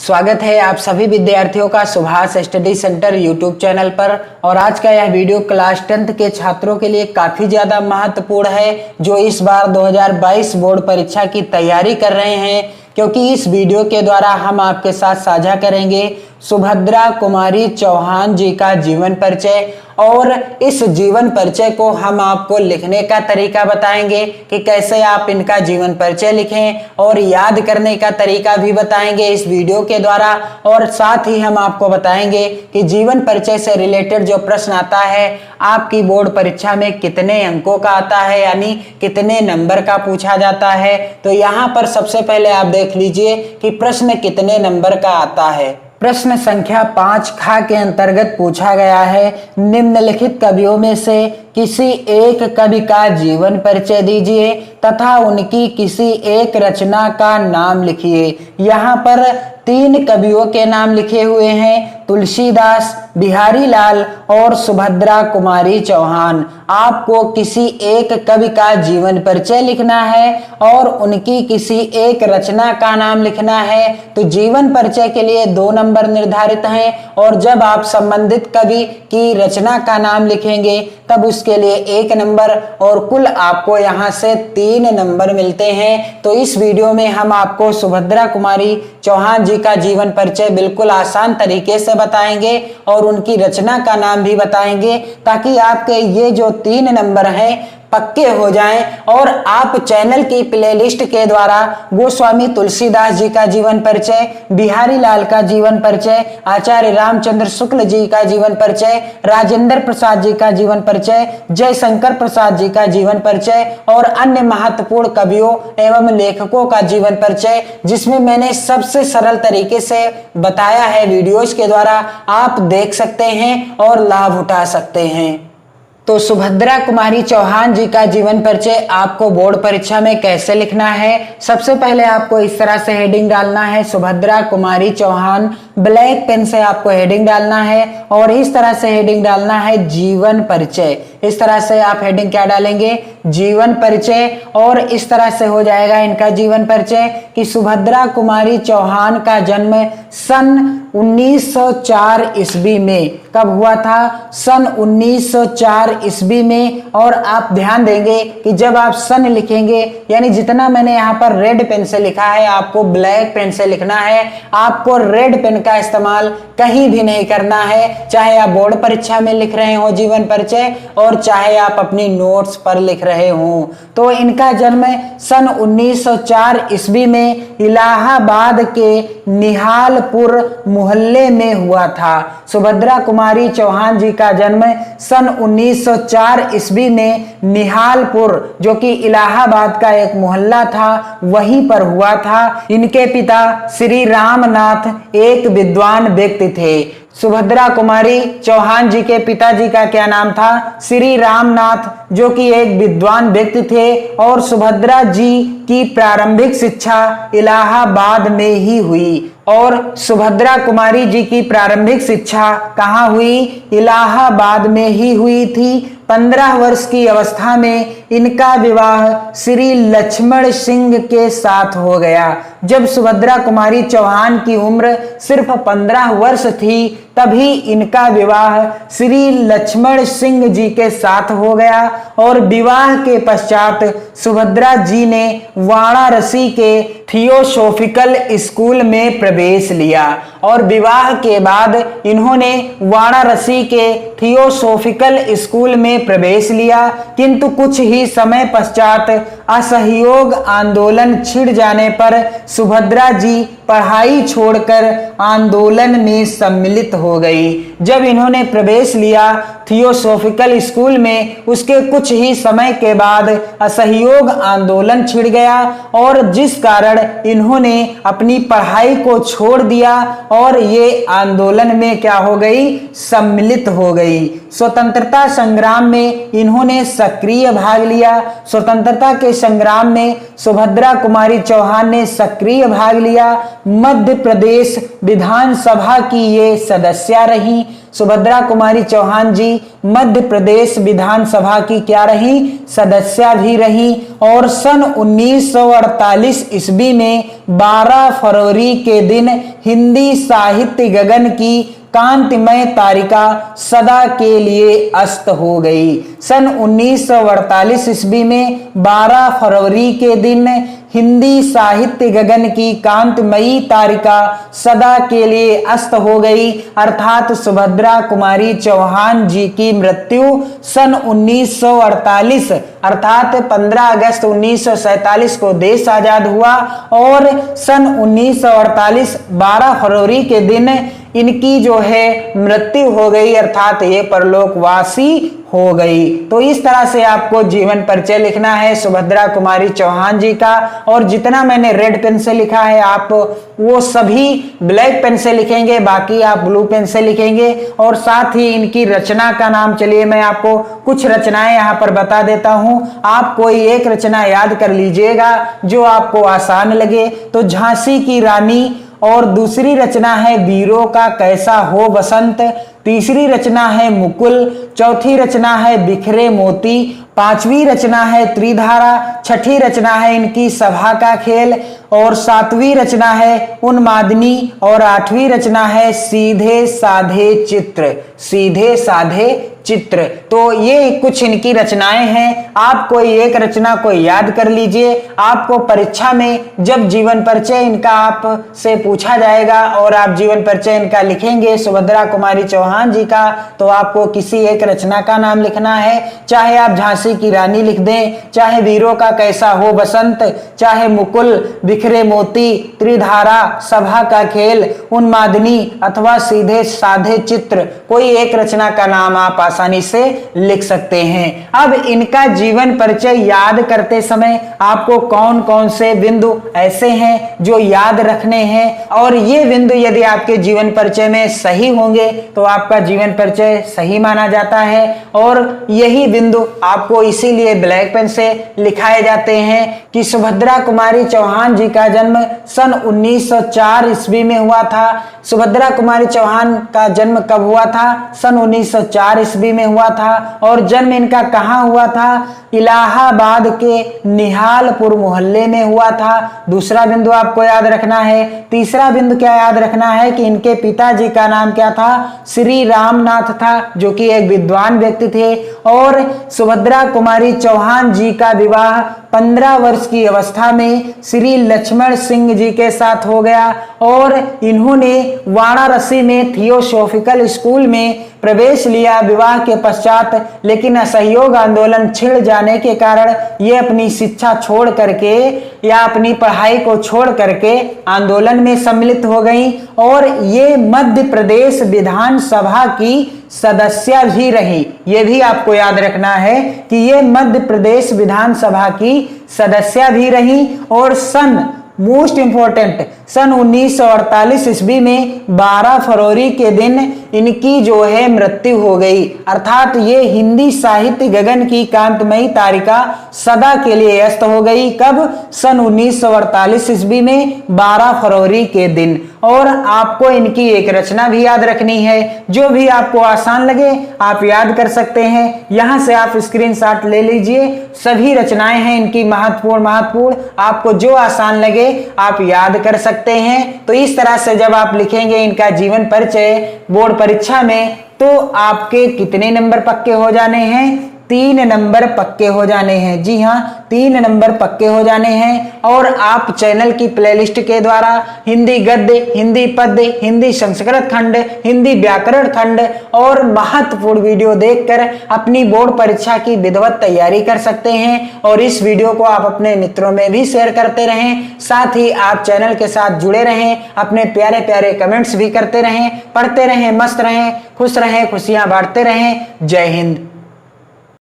स्वागत है आप सभी विद्यार्थियों का Subhash study centre YouTube channel पर। और आज का यह वीडियो क्लास 10th के छात्रों के लिए काफी ज्यादा महत्वपूर्ण है, जो इस बार 2022 बोर्ड परीक्षा की तैयारी कर रहे हैं, क्योंकि इस वीडियो के द्वारा हम आपके साथ साझा करेंगे सुभद्रा कुमारी चौहान जी का जीवन परिचय। और इस जीवन परिचय को हम आपको लिखने का तरीका बताएंगे कि कैसे आप इनका जीवन परिचय लिखें, और याद करने का तरीका भी बताएंगे इस वीडियो के द्वारा। और साथ ही हम आपको बताएंगे कि जीवन परिचय से रिलेटेड जो प्रश्न आता है आपकी बोर्ड परीक्षा में कितने अंकों का आता है, यानी कितने नंबर का पूछा जाता है। तो यहाँ पर सबसे पहले आप देख लीजिए कि प्रश्न कितने नंबर का आता है। प्रश्न संख्या 5 खा के अंतर्गत पूछा गया है, निम्नलिखित कवियों में से किसी एक कवि का जीवन परिचय दीजिए तथा उनकी किसी एक रचना का नाम लिखिए। यहाँ पर 3 कवियों के नाम लिखे हुए हैं, तुलसीदास, बिहारी लाल और सुभद्रा कुमारी चौहान। आपको किसी एक कवि का जीवन परिचय लिखना है और उनकी किसी एक रचना का नाम लिखना है। तो जीवन परिचय के लिए 2 नंबर निर्धारित हैं, और जब आप संबंधित कवि की रचना का नाम लिखेंगे तब उसके लिए 1 नंबर, और कुल आपको यहाँ से 3 नंबर मिलते हैं। तो इस वीडियो में हम आपको सुभद्रा कुमारी चौहान जी का जीवन परिचय बिल्कुल आसान तरीके से बताएंगे और उनकी रचना का नाम भी बताएंगे, ताकि आपके ये जो 3 नंबर हैं पक्के हो जाएं और आप चैनल की प्लेलिस्ट के द्वारा गोस्वामी तुलसीदास जी का जीवन परिचय, बिहारी लाल का जीवन परिचय, आचार्य रामचंद्र शुक्ल जी का जीवन परिचय, राजेंद्र प्रसाद जी का जीवन परिचय, जयशंकर प्रसाद जी का जीवन परिचय और अन्य महत्वपूर्ण कवियों एवं लेखकों का जीवन परिचय, जिसमें मैंने सबसे सरल तरीके से बताया है वीडियोज के द्वारा, आप देख सकते हैं और लाभ उठा सकते हैं। तो सुभद्रा कुमारी चौहान जी का जीवन परिचय आपको बोर्ड परीक्षा में कैसे लिखना है। सबसे पहले आपको इस तरह से हेडिंग डालना है, सुभद्रा कुमारी चौहान। ब्लैक पेन से आपको हेडिंग डालना है और इस तरह से हेडिंग डालना है जीवन परिचय। इस तरह से आप हेडिंग क्या डालेंगे, जीवन परिचय। और इस तरह से हो जाएगा इनका जीवन परिचय कि सुभद्रा कुमारी चौहान का जन्म सन 1904 ईस्वी में कब हुआ था, सन 1904 ईस्वी में। और आप ध्यान देंगे कि जब आप सन लिखेंगे, यानी जितना मैंने यहाँ पर रेड पेन से लिखा है आपको ब्लैक पेन से लिखना है। आपको रेड पेन का इस्तेमाल कहीं भी नहीं करना है, चाहे आप बोर्ड परीक्षा में लिख रहे हो जीवन परिचय और चाहे आप अपनी नोट्स पर लिख रहे हो। तो इनका जन्म सन 1904 ईस्वी में इलाहाबाद के निहालपुर मोहल्ले में हुआ था। सुभद्रा कुमारी चौहान जी का जन्म सन 1904 ईस्वी में निहालपुर, जो कि इलाहाबाद का एक मोहल्ला था, वहीं पर हुआ था। इनके पिता श्री रामनाथ एक विद्वान व्यक्ति थे। सुभद्रा कुमारी चौहान जी के पिताजी का क्या नाम था, श्री रामनाथ, जो कि एक विद्वान व्यक्ति थे। और सुभद्रा जी की प्रारंभिक शिक्षा इलाहाबाद में ही हुई। और सुभद्रा कुमारी जी की प्रारंभिक शिक्षा कहाँ हुई, इलाहाबाद में ही हुई थी। 15 वर्ष की अवस्था में इनका विवाह श्री लक्ष्मण सिंह के साथ हो गया। जब सुभद्रा कुमारी चौहान की उम्र सिर्फ 15 वर्ष थी, तभी इनका विवाह श्री लक्ष्मण सिंह जी के साथ हो गया। और विवाह के पश्चात सुभद्रा जी ने वाराणसी के थियोसॉफिकल स्कूल में प्रवेश लिया। और विवाह के बाद इन्होंने वाराणसी के थियोसॉफिकल स्कूल में प्रवेश लिया, किंतु कुछ ही समय पश्चात असहयोग आंदोलन छिड़ जाने पर सुभद्रा जी पढ़ाई छोड़कर आंदोलन में सम्मिलित हो गई। जब इन्होंने प्रवेश लिया थियोसॉफिकल स्कूल में, उसके कुछ ही समय के बाद असहयोग आंदोलन छिड़ गया, और जिस कारण इन्होंने अपनी पढ़ाई को छोड़ दिया और ये आंदोलन में क्या हो गई, सम्मिलित हो गई। स्वतंत्रता संग्राम में इन्होंने सक्रिय भाग लिया। स्वतंत्रता के संग्राम में सुभद्रा कुमारी चौहान ने सक्रिय भाग लिया। मध्य प्रदेश विधानसभा की ये सदस्य रही। सुभद्रा कुमारी चौहान जी मध्य प्रदेश विधानसभा की क्या रही? सदस्य भी रही। और सन 1948 ईस्वी में 12 फरवरी के दिन हिंदी साहित्य गगन की कांतिमय तारिका सदा के लिए अस्त हो गई। सन 1948 ईस्वी में 12 फरवरी के दिन हिंदी साहित्य गगन की कांतिमयी तारिका सदा के लिए अस्त हो गई, अर्थात सुभद्रा कुमारी चौहान जी की मृत्यु सन 1948 अर्थात 15 अगस्त 1947 को देश आजाद हुआ और सन 1948 12 फरवरी के दिन इनकी जो है मृत्यु हो गई, अर्थात ये परलोकवासी हो गई। तो इस तरह से आपको जीवन परिचय लिखना है सुभद्रा कुमारी चौहान जी का। और जितना मैंने रेड पेन से लिखा है आप वो सभी ब्लैक पेन से लिखेंगे, बाकी आप ब्लू पेन से लिखेंगे। और साथ ही इनकी रचना का नाम, चलिए मैं आपको कुछ रचनाएं यहाँ पर बता देता हूं। आप कोई एक रचना याद कर लीजिएगा जो आपको आसान लगे। तो झांसी की रानी, और दूसरी रचना है वीरों का कैसा हो बसंत, तीसरी रचना है मुकुल, चौथी रचना है बिखरे मोती, पांचवी रचना है त्रिधारा, छठी रचना है इनकी सभा का खेल, और सातवीं रचना है उन्मादिनी, और आठवीं रचना है सीधे साधे चित्र, सीधे साधे चित्र। तो ये कुछ इनकी रचनाएं हैं। आप कोई एक रचना को याद कर लीजिए। आपको परीक्षा में जब जीवन परिचय इनका आप से पूछा जाएगा और आप जीवन परिचय इनका लिखेंगे सुभद्रा कुमारी चौहान जी का, तो आपको किसी एक रचना का नाम लिखना है। चाहे आप झांसी की रानी लिख दें, चाहे वीरों का कैसा हो बसंत, चाहे मुकुल, बिखरे मोती, त्रिधारा, सभा का खेल, उन्मादिनी अथवा सीधे साधे चित्र, कोई एक रचना का नाम आप आसानी से लिख सकते हैं। अब इनका जीवन परिचय याद करते समय आपको कौन कौन से बिंदु ऐसे हैं जो याद रखने हैं, और ये बिंदु यदि आपके जीवन परिचय में सही होंगे तो आपका जीवन परिचय सही माना जाता है। और यही बिंदु आपको इसीलिए ब्लैक पेन से लिखाए जाते हैं कि सुभद्रा कुमारी चौहान जी का जन्म सन 1904 ईस्वी में हुआ था। सुभद्रा कुमारी चौहान का जन्म कब हुआ था? सन 1904 ईस्वी में हुआ था। और जन्म इनका कहाँ हुआ था? इलाहाबाद के निहालपुर मोहल्ले में हुआ था। दूसरा बिंदु आपको याद रखना है। तीसरा बिंदु क्या याद रखना है कि इनके पिताजी का नाम क्या था? श्री रामनाथ था, जो कि एक विद्वान व्यक्ति थे। और सुभद्रा कुमारी चौहान जी का विवाह 15 वर्ष की अवस्था में श्री लक्ष्मण सिंह जी के साथ हो गया और इन्होंने वाराणसी में थियोसॉफिकल स्कूल में प्रवेश लिया विवाह के पश्चात, लेकिन असहयोग आंदोलन छिड़ जाने के कारण ये अपनी शिक्षा छोड़ करके या अपनी पढ़ाई को छोड़ करके आंदोलन में सम्मिलित हो गई और ये मध्य प्रदेश विधानसभा की सदस्य भी रही। ये भी आपको याद रखना है कि ये मध्य प्रदेश विधानसभा की सदस्य भी रही। और मोस्ट इंपॉर्टेंट सन 1948 ईस्वी में 12 फरवरी के दिन इनकी जो है मृत्यु हो गई, अर्थात ये हिंदी साहित्य गगन की कांतमयी तारिका सदा के लिए अस्त हो गई। कब? सन 1948 ईस्वी में 12 फरवरी के दिन। और आपको इनकी एक रचना भी याद रखनी है, जो भी आपको आसान लगे आप याद कर सकते हैं। यहां से आप स्क्रीनशॉट ले लीजिए। सभी रचनाएं हैं इनकी महत्वपूर्ण, आपको जो आसान लगे आप याद कर सकते हैं। तो इस तरह से जब आप लिखेंगे इनका जीवन परिचय बोर्ड परीक्षा में, तो आपके कितने नंबर पक्के हो जाने हैं? 3 नंबर पक्के हो जाने हैं। जी हाँ, 3 नंबर पक्के हो जाने हैं। और आप चैनल की प्लेलिस्ट के द्वारा हिंदी गद्य, हिंदी पद्य, हिंदी संस्कृत खंड, हिंदी व्याकरण खंड और महत्वपूर्ण वीडियो देखकर अपनी बोर्ड परीक्षा की विधिवत तैयारी कर सकते हैं। और इस वीडियो को आप अपने मित्रों में भी शेयर करते रहें। साथ ही आप चैनल के साथ जुड़े रहें, अपने प्यारे प्यारे कमेंट्स भी करते रहें, पढ़ते रहें, मस्त रहें, खुश रहें, खुशियां बांटते रहें। जय हिंद।